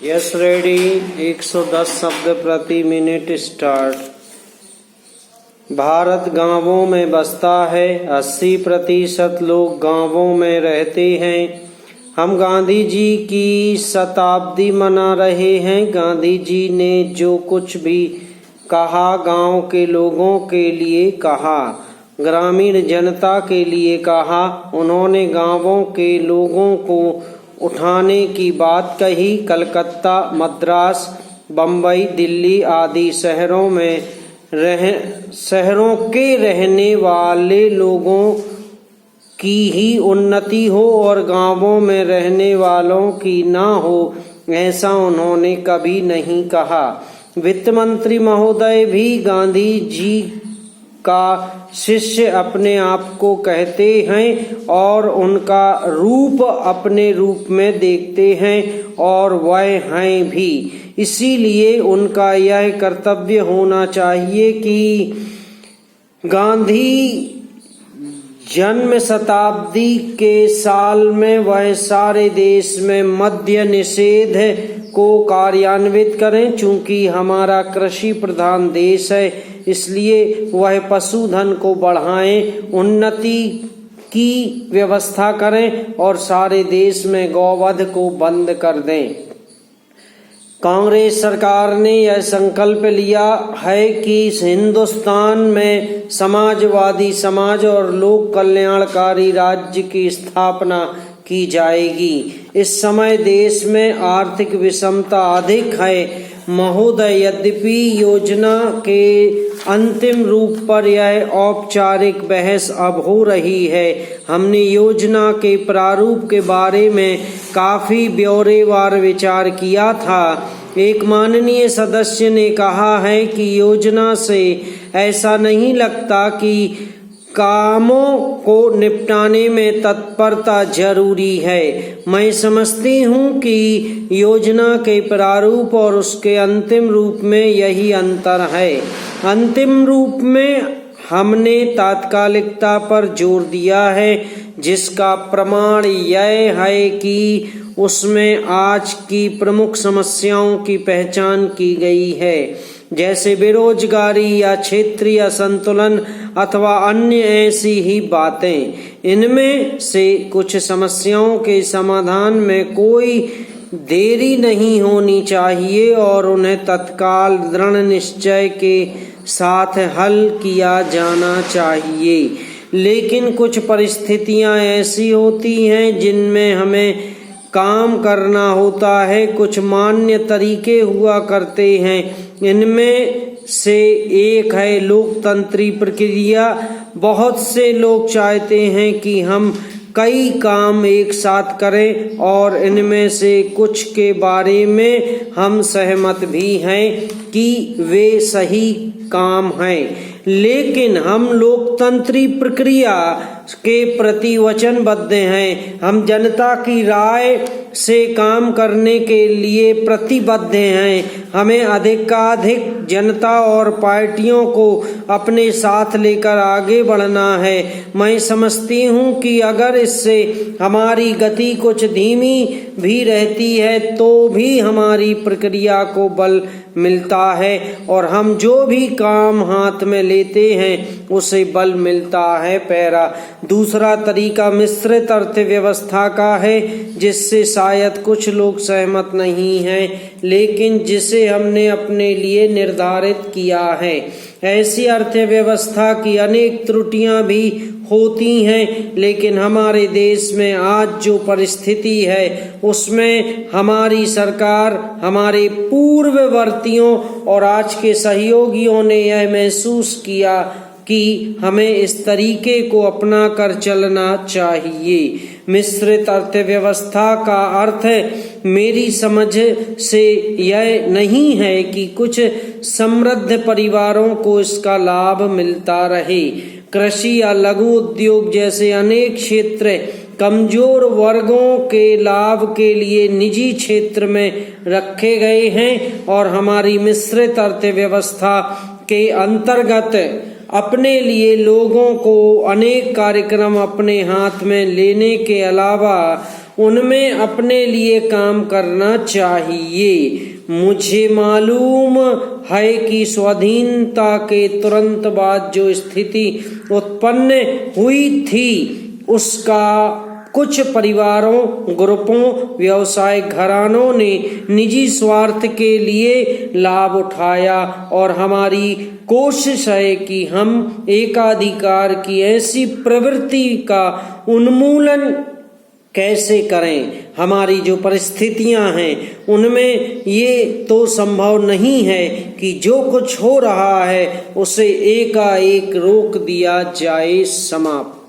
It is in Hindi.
Yes ready. 110 शब्द प्रति मिनट स्टार्ट। भारत गांवों में बसता है, 80% लोग गांवों में रहते हैं। हम गांधी जी की शताब्दी मना रहे हैं। गांधी जी ने जो कुछ भी कहा गांव के लोगों के लिए कहा, ग्रामीण जनता के लिए कहा। उन्होंने गांवों के लोगों को उठाने की बात कही। कलकत्ता, मद्रास, बम्बई, दिल्ली आदि शहरों के रहने वाले लोगों की ही उन्नति हो और गांवों में रहने वालों की ना हो, ऐसा उन्होंने कभी नहीं कहा। वित्त मंत्री महोदय भी गांधी जी का शिष्य अपने आप को कहते हैं और उनका रूप अपने रूप में देखते हैं और वह हैं भी। इसीलिए उनका यह कर्तव्य होना चाहिए कि गांधी जन्म शताब्दी के साल में वह सारे देश में मद्य निषेध को कार्यान्वित करें। चूंकि हमारा कृषि प्रधान देश है, इसलिए वह पशुधन को बढ़ाएं, उन्नति की व्यवस्था करें और सारे देश में गौवध को बंद कर दें। कांग्रेस सरकार ने यह संकल्प लिया है कि हिंदुस्तान में समाजवादी समाज और लोक कल्याणकारी राज्य की स्थापना की जाएगी। इस समय देश में आर्थिक विषमता अधिक है महोदय। यद्यपि योजना के अंतिम रूप पर यह औपचारिक बहस अब हो रही है। हमने योजना के प्रारूप के बारे में काफी ब्यौरेवार विचार किया था। एक माननीय सदस्य ने कहा है कि योजना से ऐसा नहीं लगता कि कामों को निपटाने में तत्परता जरूरी है। मैं समझती हूँ कि योजना के प्रारूप और उसके अंतिम रूप में यही अंतर है। अंतिम रूप में हमने तात्कालिकता पर जोर दिया है, जिसका प्रमाण यह है कि उसमें आज की प्रमुख समस्याओं की पहचान की गई है, जैसे बेरोजगारी या क्षेत्रीय असंतुलन अथवा अन्य ऐसी ही बातें। इनमें से कुछ समस्याओं के समाधान में कोई देरी नहीं होनी चाहिए और उन्हें तत्काल दृढ़ निश्चय के साथ हल किया जाना चाहिए। लेकिन कुछ परिस्थितियां ऐसी होती हैं जिनमें हमें काम करना होता है। कुछ मान्य तरीके हुआ करते हैं। इनमें से एक है लोकतंत्री प्रक्रिया। बहुत से लोग चाहते हैं कि हम कई काम एक साथ करें और इनमें से कुछ के बारे में हम सहमत भी हैं कि वे सही काम हैं। लेकिन हम लोकतंत्री प्रक्रिया के प्रति वचनबद्ध हैं। हम जनता की राय से काम करने के लिए प्रतिबद्ध हैं। हमें अधिकाधिक जनता और पार्टियों को अपने साथ लेकर आगे बढ़ना है। मैं समझती हूँ कि अगर इससे हमारी गति कुछ धीमी भी रहती है तो भी हमारी प्रक्रिया को बल मिलता है और हम जो भी काम हाथ में लेते हैं उसे बल मिलता है। पैरा दूसरा तरीका मिश्रित अर्थव्यवस्था का है, जिससे शायद कुछ लोग सहमत नहीं हैं, लेकिन जिसे हमने अपने लिए निर्धारित किया है। ऐसी अर्थव्यवस्था की अनेक त्रुटियां भी होती हैं, लेकिन हमारे देश में आज जो परिस्थिति है उसमें हमारी सरकार, हमारे पूर्ववर्तियों और आज के सहयोगियों ने यह महसूस किया कि हमें इस तरीके को अपना कर चलना चाहिए। मिश्रित अर्थव्यवस्था का अर्थ मेरी समझ से यह नहीं है कि कुछ समृद्ध परिवारों को इसका लाभ मिलता रहे। कृषि या लघु उद्योग जैसे अनेक क्षेत्र कमजोर वर्गों के लाभ के लिए निजी क्षेत्र में रखे गए हैं और हमारी मिश्रित अर्थव्यवस्था के अंतर्गत अपने लिए लोगों को अनेक कार्यक्रम अपने हाथ में लेने के अलावा उनमें अपने लिए काम करना चाहिए। मुझे मालूम है कि स्वाधीनता के तुरंत बाद जो स्थिति उत्पन्न हुई थी उसका कुछ परिवारों, ग्रुपों, व्यवसायिक घरानों ने निजी स्वार्थ के लिए लाभ उठाया और हमारी कोशिश है कि हम एकाधिकार की ऐसी प्रवृत्ति का उन्मूलन कैसे करें। हमारी जो परिस्थितियां हैं उनमें ये तो संभव नहीं है कि जो कुछ हो रहा है उसे एकाएक रोक दिया जाए। समाप्त।